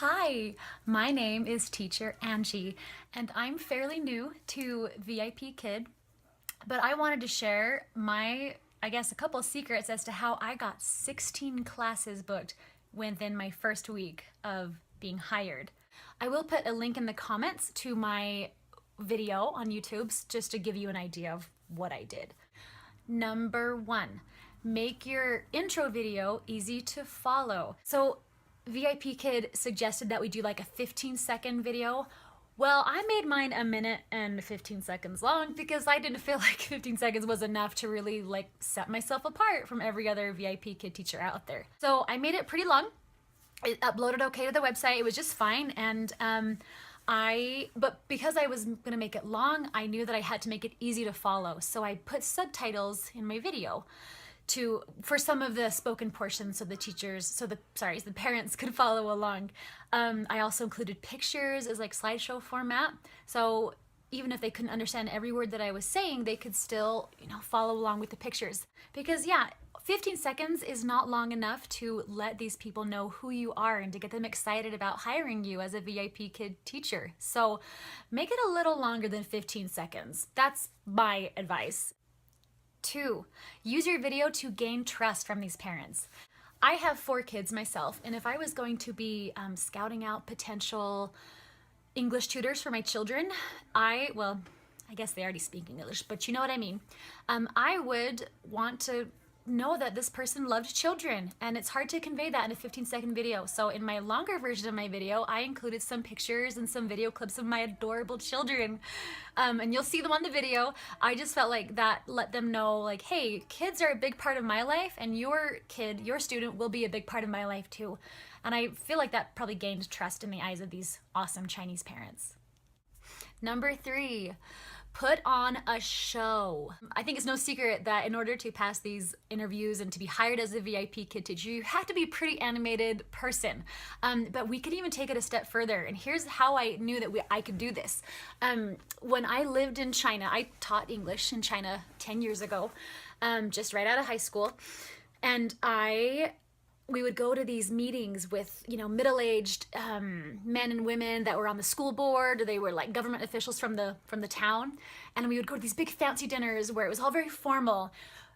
Hi, my name is Teacher Angie, and I'm fairly new to VIPKid, but I wanted to share a couple of secrets as to how I got 16 classes booked within my first week of being hired. I will put a link in the comments to my video on YouTube just to give you an idea of what I did. Number one, make your intro video easy to follow. So VIPKid suggested that we do like a 15-second video. Well, I made mine a minute and 15 seconds long because I didn't feel like 15 seconds was enough to really like set myself apart from every other VIPKid teacher out there. So I made it pretty long. It uploaded okay to the website. It was just fine. And but because I was gonna make it long, I knew that I had to make it easy to follow. So I put subtitles in my video for some of the spoken portions so the parents could follow along. I also included pictures as like slideshow format. So even if they couldn't understand every word that I was saying, they could still, follow along with the pictures. Because 15 seconds is not long enough to let these people know who you are and to get them excited about hiring you as a VIPKid teacher. So make it a little longer than 15 seconds. That's my advice. 2, use your video to gain trust from these parents. I have 4 kids myself, and if I was going to be scouting out potential English tutors for my children, I guess they already speak English, but you know what I mean. I would want to know that this person loved children, and it's hard to convey that in a 15-second video. So in my longer version of my video, I included some pictures and some video clips of my adorable children, and you'll see them on the video. I just felt like that let them know, like, hey, kids are a big part of my life, and your kid, your student, will be a big part of my life too. And I feel like that probably gained trust in the eyes of these awesome Chinese parents. Number 3, put on a show. I think it's no secret that in order to pass these interviews and to be hired as a VIPKid teacher, you have to be a pretty animated person. But we could even take it a step further. And here's how I knew that I could do this. When I lived in China, I taught English in China 10 years ago, just right out of high school. And we would go to these meetings with, middle-aged men and women that were on the school board, or they were like government officials from the town. And we would go to these big fancy dinners where it was all very formal.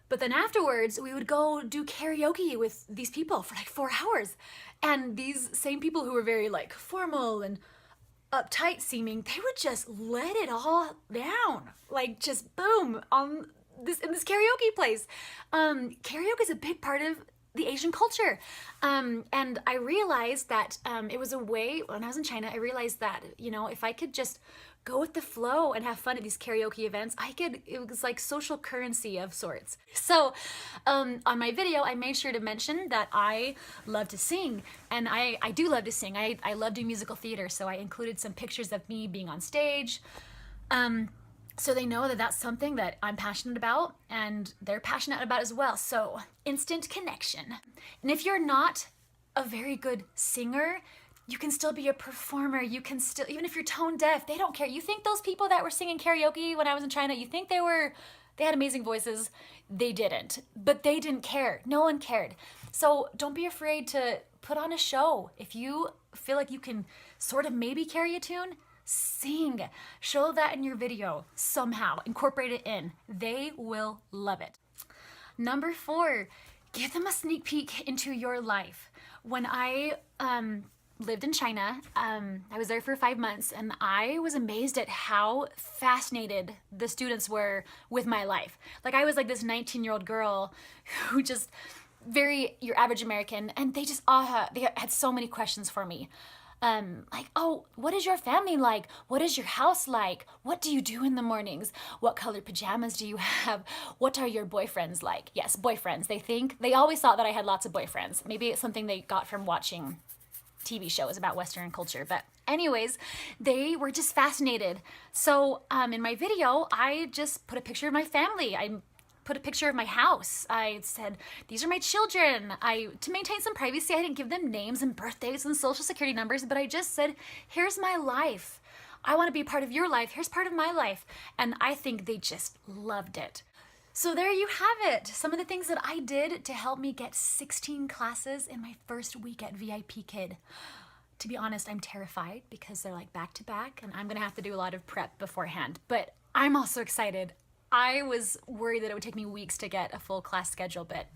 But then afterwards, we would go do karaoke with these people for like 4 hours. And these same people who were very like formal and uptight seeming, they would just let it all down, like just boom in this karaoke place. Karaoke is a big part of the Asian culture. And I realized that it was a way, when I was in China, I realized that, if I could just go with the flow and have fun at these karaoke events, it was like social currency of sorts. So on my video, I made sure to mention that I love to sing, and I do love to sing. I love doing musical theater, so I included some pictures of me being on stage. So they know that that's something that I'm passionate about and they're passionate about as well. So instant connection. And if you're not a very good singer, you can still be a performer. You can still, even if you're tone deaf, they don't care. You think those people that were singing karaoke when I was in China, you think they had amazing voices? They didn't, but they didn't care. No one cared. So don't be afraid to put on a show. If you feel like you can sort of maybe carry a tune, sing. Show that in your video somehow. Incorporate it in. They will love it. Number 4, give them a sneak peek into your life. When I lived in China, I was there for 5 months, and I was amazed at how fascinated the students were with my life. Like, I was like this 19-year-old girl who just your average American, and they had so many questions for me. Like, oh, what is your family like? What is your house like? What do you do in the mornings? What color pajamas do you have? What are your boyfriends like? Yes, boyfriends. They always thought that I had lots of boyfriends. Maybe it's something they got from watching TV shows about Western culture. But anyways, they were just fascinated. So in my video, I just put a picture of my family. I put a picture of my house. I said, these are my children. To maintain some privacy, I didn't give them names and birthdays and social security numbers, but I just said, here's my life. I want to be part of your life. Here's part of my life. And I think they just loved it. So there you have it. Some of the things that I did to help me get 16 classes in my first week at VIPKid. To be honest, I'm terrified because they're like back to back and I'm gonna have to do a lot of prep beforehand. But I'm also excited. I was worried that it would take me weeks to get a full class schedule, but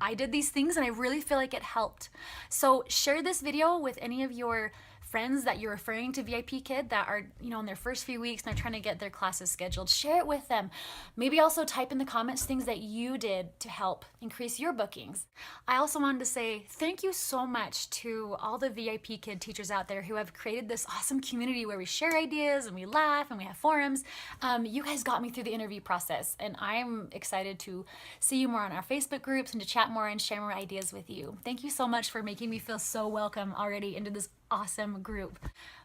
I did these things and I really feel like it helped. So share this video with any of your friends that you're referring to VIPKid that are, in their first few weeks and they're trying to get their classes scheduled. Share it with them. Maybe also type in the comments things that you did to help increase your bookings. I also wanted to say thank you so much to all the VIPKid teachers out there who have created this awesome community where we share ideas and we laugh and we have forums. You guys got me through the interview process and I'm excited to see you more on our Facebook groups and to chat more and share more ideas with you. Thank you so much for making me feel so welcome already into this awesome group.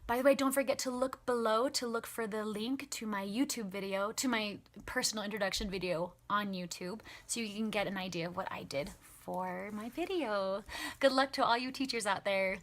By the way, don't forget to look below to look for the link to my YouTube video, to my personal introduction video on YouTube, so you can get an idea of what I did for my video. Good luck to all you teachers out there.